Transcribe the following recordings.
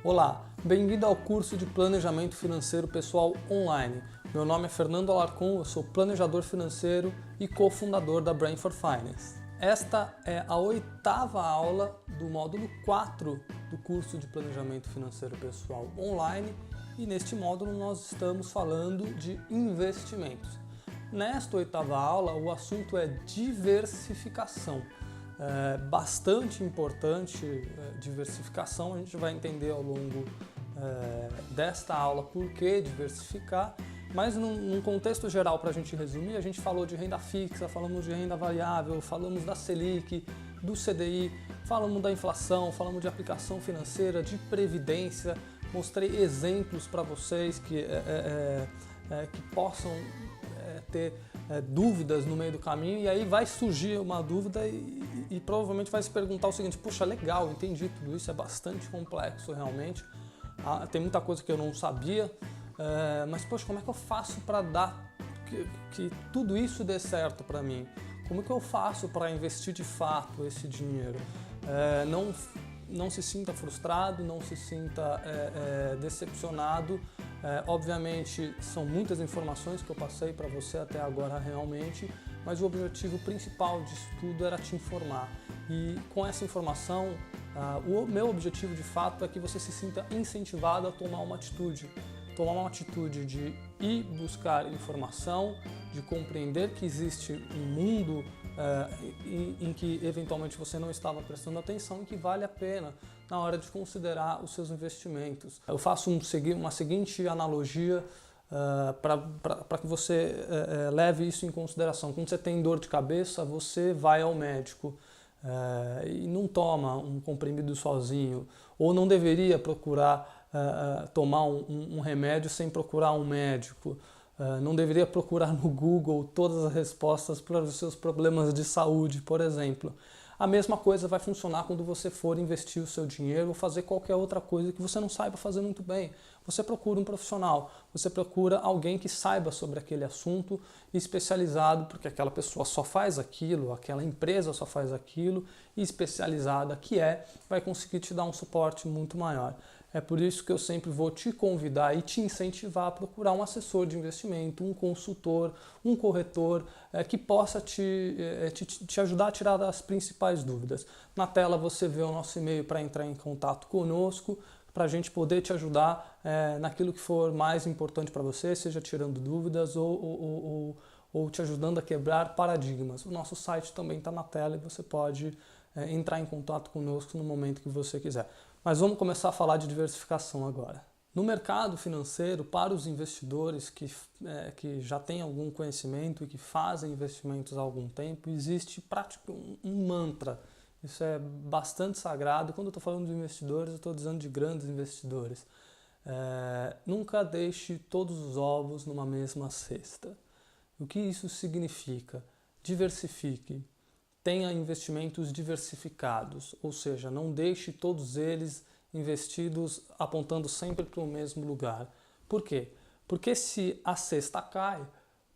Olá, bem-vindo ao curso de Planejamento Financeiro Pessoal Online. Meu nome é Fernando Alarcon, eu sou planejador financeiro e cofundador da Brain for Finance. Esta é a 8ª aula do módulo 4 do curso de Planejamento Financeiro Pessoal Online e neste módulo nós estamos falando de investimentos. Nesta 8ª aula o assunto é diversificação. Bastante importante diversificação, a gente vai entender ao longo desta aula por que diversificar, mas num contexto geral, para a gente resumir, a gente falou de renda fixa, falamos de renda variável, falamos da Selic, do CDI, falamos da inflação, falamos de aplicação financeira, de previdência, mostrei exemplos para vocês que possam ter dúvidas no meio do caminho, e aí vai surgir uma dúvida e provavelmente vai se perguntar o seguinte: puxa, legal, entendi tudo isso, é bastante complexo realmente, tem muita coisa que eu não sabia, mas poxa, como é que eu faço para dar que tudo isso dê certo para mim? Como que eu faço para investir de fato esse dinheiro? Não se sinta frustrado, não se sinta decepcionado. Obviamente são muitas informações que eu passei para você até agora realmente, mas o objetivo principal disso tudo era te informar. E com essa informação, o meu objetivo de fato é que você se sinta incentivado a tomar uma atitude de ir buscar informação, de compreender que existe um mundo em que eventualmente você não estava prestando atenção e que vale a pena na hora de considerar os seus investimentos. Eu faço uma seguinte analogia para que você leve isso em consideração. Quando você tem dor de cabeça, você vai ao médico e não toma um comprimido sozinho, ou não deveria procurar tomar um remédio sem procurar um médico. Não deveria procurar no Google todas as respostas para os seus problemas de saúde, por exemplo. A mesma coisa vai funcionar quando você for investir o seu dinheiro ou fazer qualquer outra coisa que você não saiba fazer muito bem. Você procura um profissional, você procura alguém que saiba sobre aquele assunto, especializado, porque aquela pessoa só faz aquilo, aquela empresa só faz aquilo, e especializada que vai conseguir te dar um suporte muito maior. É por isso que eu sempre vou te convidar e te incentivar a procurar um assessor de investimento, um consultor, um corretor que possa te ajudar a tirar as principais dúvidas. Na tela você vê o nosso e-mail para entrar em contato conosco, para a gente poder te ajudar naquilo que for mais importante para você, seja tirando dúvidas ou te ajudando a quebrar paradigmas. O nosso site também está na tela e você pode entrar em contato conosco no momento que você quiser. Mas vamos começar a falar de diversificação agora. No mercado financeiro, para os investidores que já têm algum conhecimento e que fazem investimentos há algum tempo, existe um mantra. Isso é bastante sagrado. Quando eu estou falando de investidores, eu estou dizendo de grandes investidores. Nunca deixe todos os ovos numa mesma cesta. O que isso significa? Diversifique. Tenha investimentos diversificados, ou seja, não deixe todos eles investidos apontando sempre para o mesmo lugar. Por quê? Porque se a cesta cai,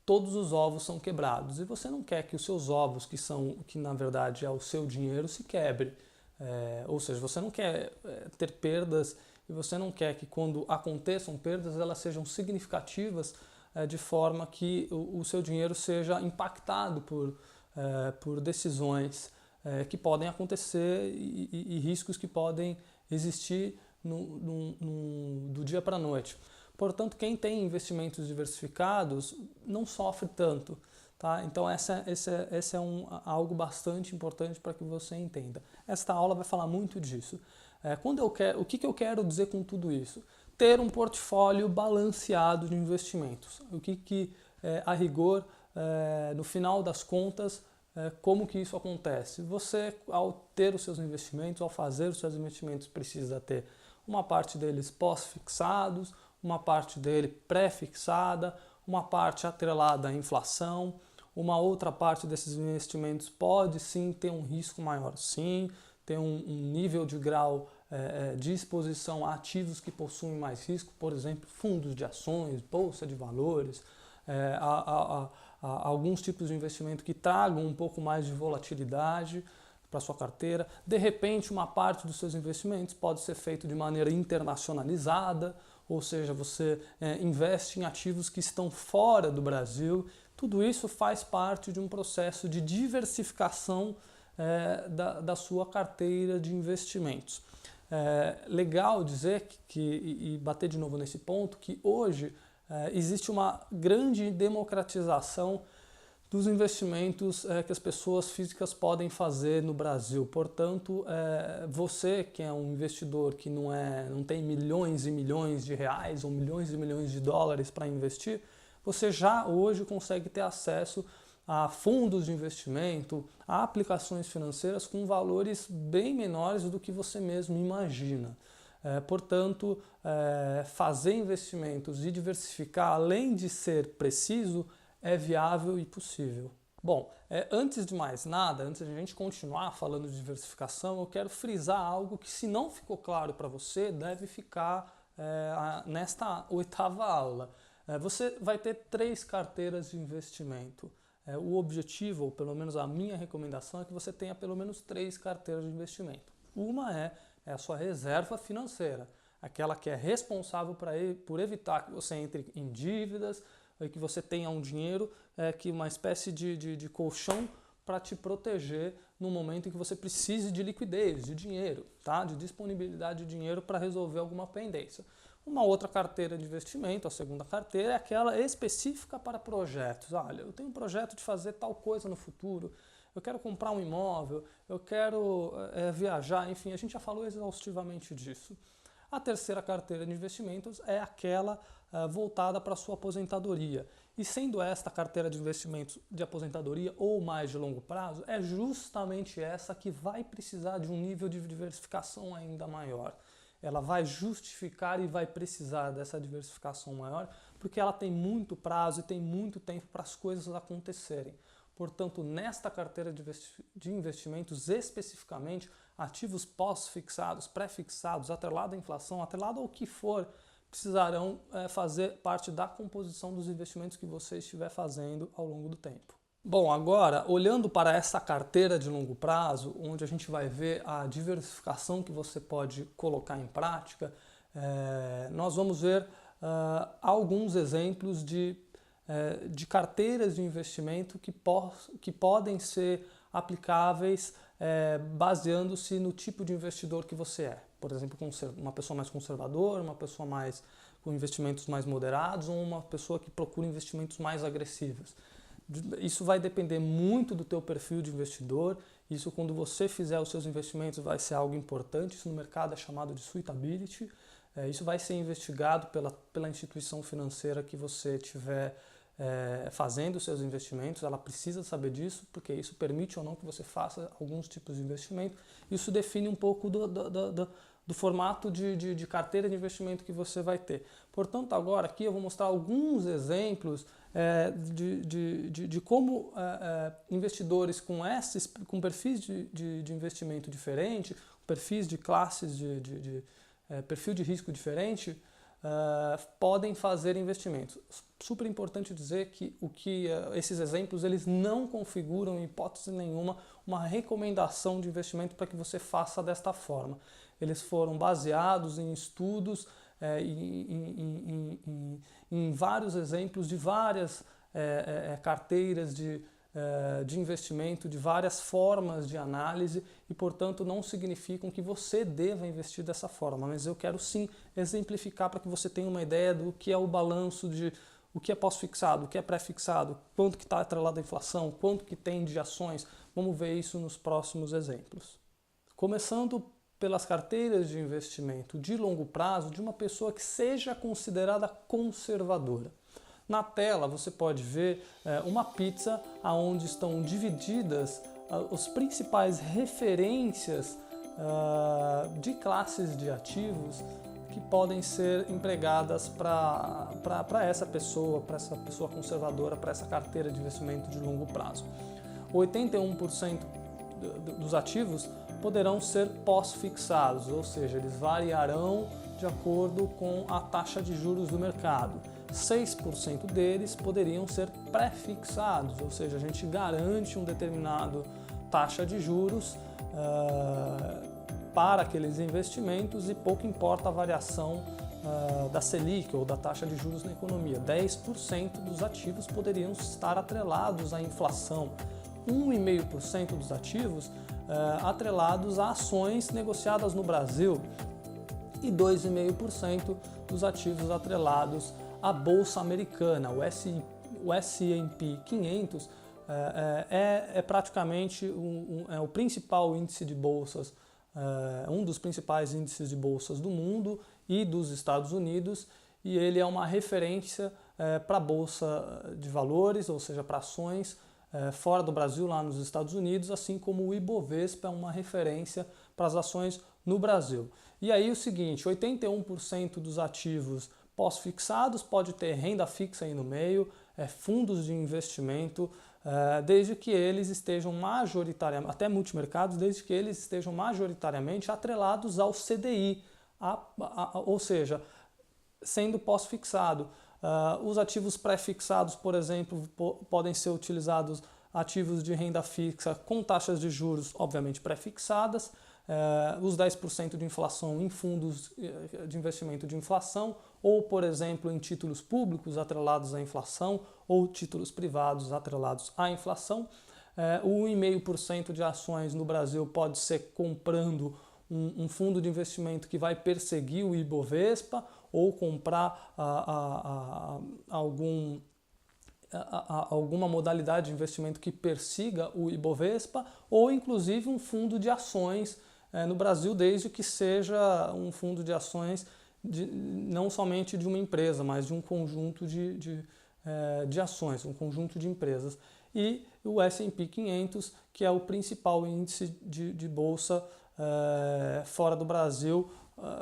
todos os ovos são quebrados e você não quer que os seus ovos, que na verdade é o seu dinheiro, se quebre. Ou seja, você não quer ter perdas e você não quer que quando aconteçam perdas elas sejam significativas de forma que o seu dinheiro seja impactado por decisões que podem acontecer e riscos que podem existir do dia para a noite. Portanto, quem tem investimentos diversificados não sofre tanto. Tá? Então, esse é algo bastante importante para que você entenda. Esta aula vai falar muito disso. O que eu quero dizer com tudo isso? Ter um portfólio balanceado de investimentos. O que a rigor, no final das contas, como que isso acontece? Você, ao ter os seus investimentos, ao fazer os seus investimentos, precisa ter uma parte deles pós-fixados, uma parte dele pré-fixada, uma parte atrelada à inflação, uma outra parte desses investimentos pode sim ter um risco maior, sim, ter um nível de grau de exposição a ativos que possuem mais risco, por exemplo, fundos de ações, bolsa de valores, alguns tipos de investimento que tragam um pouco mais de volatilidade. para sua carteira. De repente, uma parte dos seus investimentos pode ser feito de maneira internacionalizada, ou seja, você investe em ativos que estão fora do Brasil. Tudo isso faz parte de um processo de diversificação da sua carteira de investimentos. Legal dizer e bater de novo nesse ponto, que hoje existe uma grande democratização dos investimentos que as pessoas físicas podem fazer no Brasil. Portanto, você que é um investidor que não tem milhões e milhões de reais ou milhões e milhões de dólares para investir, você já hoje consegue ter acesso a fundos de investimento, a aplicações financeiras com valores bem menores do que você mesmo imagina. Portanto, fazer investimentos e diversificar, além de ser preciso, é viável e possível. Bom, antes de mais nada, antes de a gente continuar falando de diversificação, eu quero frisar algo que, se não ficou claro para você, deve ficar nesta 8ª aula. Você vai ter 3 carteiras de investimento. O objetivo, ou pelo menos a minha recomendação, é que você tenha pelo menos 3 carteiras de investimento. Uma é a sua reserva financeira, aquela que é responsável por evitar que você entre em dívidas, e que você tenha um dinheiro, que uma espécie de colchão para te proteger no momento em que você precise de liquidez, de dinheiro, tá? De disponibilidade de dinheiro para resolver alguma pendência. Uma outra carteira de investimento, a segunda carteira, é aquela específica para projetos. Olha, eu tenho um projeto de fazer tal coisa no futuro, eu quero comprar um imóvel, eu quero viajar, enfim, a gente já falou exaustivamente disso. A terceira carteira de investimentos é aquela voltada para a sua aposentadoria. E sendo esta carteira de investimentos de aposentadoria ou mais de longo prazo, é justamente essa que vai precisar de um nível de diversificação ainda maior. Ela vai justificar e vai precisar dessa diversificação maior, porque ela tem muito prazo e tem muito tempo para as coisas acontecerem. Portanto, nesta carteira de investimentos, especificamente, ativos pós-fixados, pré-fixados, atrelado à inflação, atrelado ao que for, precisarão fazer parte da composição dos investimentos que você estiver fazendo ao longo do tempo. Bom, agora, olhando para essa carteira de longo prazo, onde a gente vai ver a diversificação que você pode colocar em prática, nós vamos ver alguns exemplos de carteiras de investimento que podem ser aplicáveis baseando-se no tipo de investidor que você é. Por exemplo, uma pessoa mais conservadora, uma pessoa com investimentos mais moderados ou uma pessoa que procura investimentos mais agressivos. Isso vai depender muito do teu perfil de investidor. Isso, quando você fizer os seus investimentos, vai ser algo importante. Isso no mercado é chamado de suitability. Isso vai ser investigado pela instituição financeira que você tiver fazendo os seus investimentos. Ela precisa saber disso, porque isso permite ou não que você faça alguns tipos de investimento. Isso define um pouco do formato de carteira de investimento que você vai ter. Portanto, agora aqui eu vou mostrar alguns exemplos de como investidores com perfis de investimento diferente, perfis de classes perfil de risco diferente, podem fazer investimentos. Super importante dizer que esses exemplos eles não configuram, em hipótese nenhuma, uma recomendação de investimento para que você faça desta forma. Eles foram baseados em estudos, em vários exemplos de várias carteiras de investimento, de várias formas de análise e, portanto, não significam que você deva investir dessa forma. Mas eu quero sim exemplificar para que você tenha uma ideia do que é o balanço o que é pós-fixado, o que é pré-fixado, quanto que está atrelado à inflação, quanto que tem de ações. Vamos ver isso nos próximos exemplos. Começando pelas carteiras de investimento de longo prazo de uma pessoa que seja considerada conservadora. Na tela você pode ver uma pizza onde estão divididas as principais referências de classes de ativos que podem ser empregadas para essa pessoa conservadora, para essa carteira de investimento de longo prazo. 81% dos ativos poderão ser pós-fixados, ou seja, eles variarão de acordo com a taxa de juros do mercado. 6% deles poderiam ser pré-fixados, ou seja, a gente garante um determinado taxa de juros para aqueles investimentos e pouco importa a variação da Selic ou da taxa de juros na economia. 10% dos ativos poderiam estar atrelados à inflação, 1,5% dos ativos atrelados a ações negociadas no Brasil e 2,5% dos ativos atrelados à Bolsa Americana. O S&P 500 é praticamente o principal índice de bolsas, um dos principais índices de bolsas do mundo e dos Estados Unidos, e ele é uma referência para a Bolsa de Valores, ou seja, para ações fora do Brasil, lá nos Estados Unidos, assim como o Ibovespa é uma referência para as ações no Brasil. E aí o seguinte, 81% dos ativos pós-fixados pode ter renda fixa aí no meio, fundos de investimento, desde que eles estejam majoritariamente, até multimercados, desde que eles estejam majoritariamente atrelados ao CDI, ou seja, sendo pós-fixado. Os ativos pré-fixados, por exemplo, podem ser utilizados ativos de renda fixa com taxas de juros, obviamente, pré-fixadas, os 10% de inflação em fundos de investimento de inflação, ou, por exemplo, em títulos públicos atrelados à inflação, ou títulos privados atrelados à inflação. O 1,5% de ações no Brasil pode ser comprando um fundo de investimento que vai perseguir o Ibovespa, ou comprar alguma modalidade de investimento que persiga o Ibovespa, ou inclusive um fundo de ações no Brasil, desde que seja um fundo de ações não somente de uma empresa, mas de um conjunto de ações, um conjunto de empresas. E o S&P 500, que é o principal índice de bolsa fora do Brasil,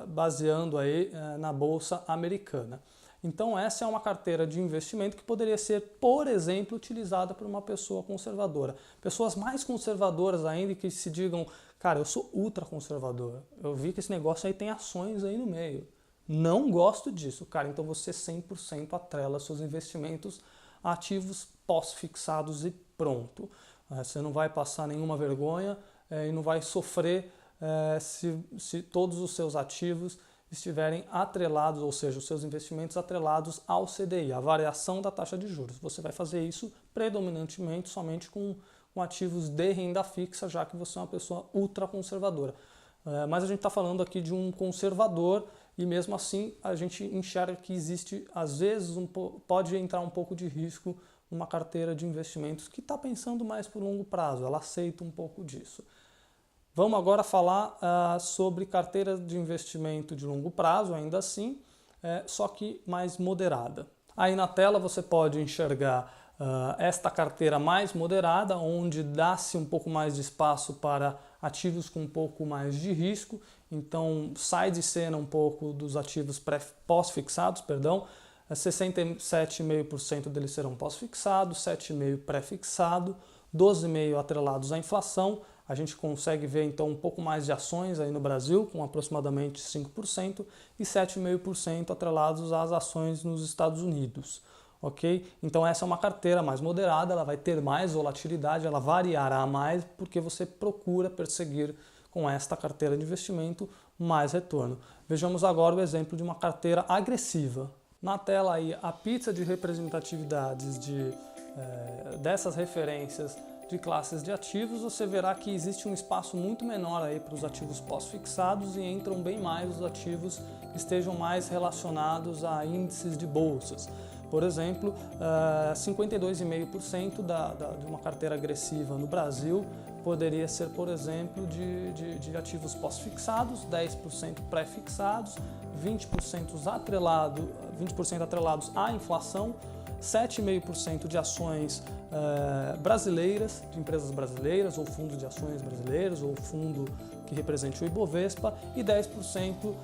baseando aí na Bolsa Americana. Então essa é uma carteira de investimento que poderia ser, por exemplo, utilizada por uma pessoa conservadora. Pessoas mais conservadoras ainda que se digam, cara, eu sou ultra conservador, eu vi que esse negócio aí tem ações aí no meio. Não gosto disso, cara, então você 100% atrela seus investimentos a ativos pós-fixados e pronto. Você não vai passar nenhuma vergonha e não vai sofrer se todos os seus ativos estiverem atrelados, ou seja, os seus investimentos atrelados ao CDI, a variação da taxa de juros. Você vai fazer isso predominantemente somente com ativos de renda fixa, já que você é uma pessoa ultraconservadora. Mas a gente está falando aqui de um conservador e mesmo assim a gente enxerga que existe, às vezes, pode entrar um pouco de risco numa carteira de investimentos que está pensando mais por longo prazo, ela aceita um pouco disso. Vamos agora falar sobre carteira de investimento de longo prazo, ainda assim, só que mais moderada. Aí na tela você pode enxergar esta carteira mais moderada, onde dá-se um pouco mais de espaço para ativos com um pouco mais de risco, então sai de cena um pouco dos ativos pós-fixados, 67,5% deles serão pós-fixados, 7,5% pré-fixado, 12,5% atrelados à inflação. A gente consegue ver então um pouco mais de ações aí no Brasil, com aproximadamente 5%, e 7,5% atrelados às ações nos Estados Unidos. Ok? Então essa é uma carteira mais moderada, ela vai ter mais volatilidade, ela variará mais porque você procura perseguir com esta carteira de investimento mais retorno. Vejamos agora o exemplo de uma carteira agressiva. Na tela aí a pizza de representatividades dessas referências de classes de ativos, você verá que existe um espaço muito menor aí para os ativos pós-fixados e entram bem mais os ativos que estejam mais relacionados a índices de bolsas. Por exemplo, 52,5% de uma carteira agressiva no Brasil poderia ser, por exemplo, de ativos pós-fixados, 10% pré-fixados, 20% atrelados à inflação, 7,5% de ações brasileiras, de empresas brasileiras, ou fundos de ações brasileiros, ou fundo que represente o Ibovespa, e 10%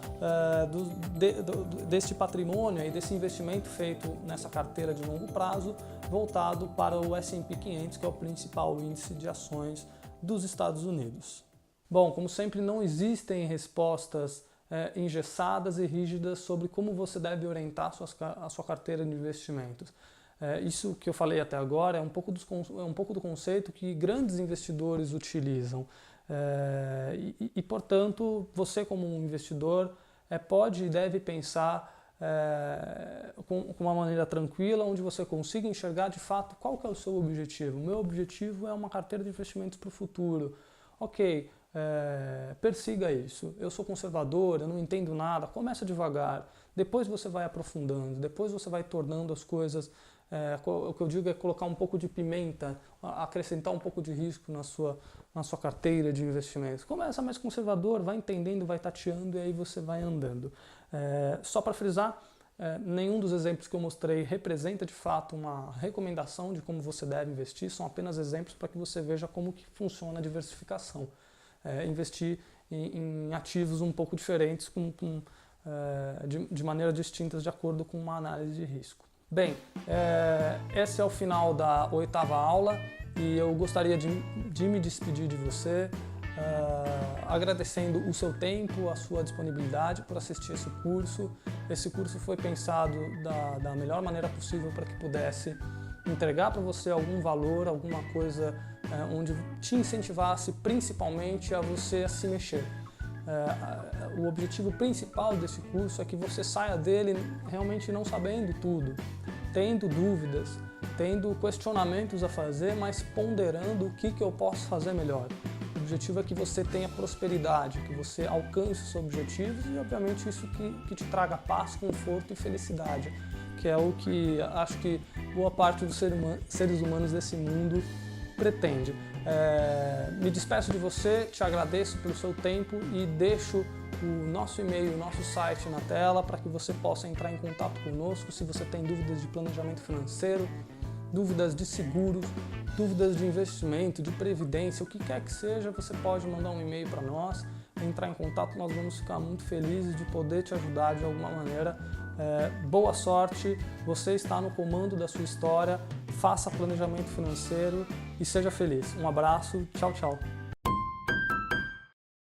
deste patrimônio e desse investimento feito nessa carteira de longo prazo, voltado para o S&P 500, que é o principal índice de ações dos Estados Unidos. Bom, como sempre, não existem respostas engessadas e rígidas sobre como você deve orientar a sua carteira de investimentos. Isso que eu falei até agora é um pouco do conceito que grandes investidores utilizam. Portanto, você como um investidor pode e deve pensar com uma maneira tranquila, onde você consiga enxergar de fato qual que é o seu objetivo. O meu objetivo é uma carteira de investimentos para o futuro. Ok, persiga isso. Eu sou conservador, eu não entendo nada. Começa devagar, depois você vai aprofundando, depois você vai tornando as coisas... o que eu digo é colocar um pouco de pimenta, acrescentar um pouco de risco na sua carteira de investimentos. Começa mais conservador, vai entendendo, vai tateando e aí você vai andando. Só para frisar, nenhum dos exemplos que eu mostrei representa de fato uma recomendação de como você deve investir, são apenas exemplos para que você veja como que funciona a diversificação. Investir em ativos um pouco diferentes, de maneira distintas de acordo com uma análise de risco. Bem, esse é o final da 8ª aula e eu gostaria de me despedir de você, agradecendo o seu tempo, a sua disponibilidade por assistir esse curso. Esse curso foi pensado da melhor maneira possível para que pudesse entregar para você algum valor, alguma coisa onde te incentivasse principalmente a você a se mexer. O objetivo principal desse curso é que você saia dele realmente não sabendo tudo, tendo dúvidas, tendo questionamentos a fazer, mas ponderando o que eu posso fazer melhor. O objetivo é que você tenha prosperidade, que você alcance os seus objetivos e, obviamente, isso que te traga paz, conforto e felicidade, que é o que acho que boa parte dos seres humanos desse mundo pretende. Me despeço de você, te agradeço pelo seu tempo e deixo o nosso e-mail, o nosso site na tela para que você possa entrar em contato conosco se você tem dúvidas de planejamento financeiro, dúvidas de seguros, dúvidas de investimento, de previdência, o que quer que seja, você pode mandar um e-mail para nós, entrar em contato, nós vamos ficar muito felizes de poder te ajudar de alguma maneira. Boa sorte, você está no comando da sua história, faça planejamento financeiro e seja feliz. Um abraço, tchau, tchau.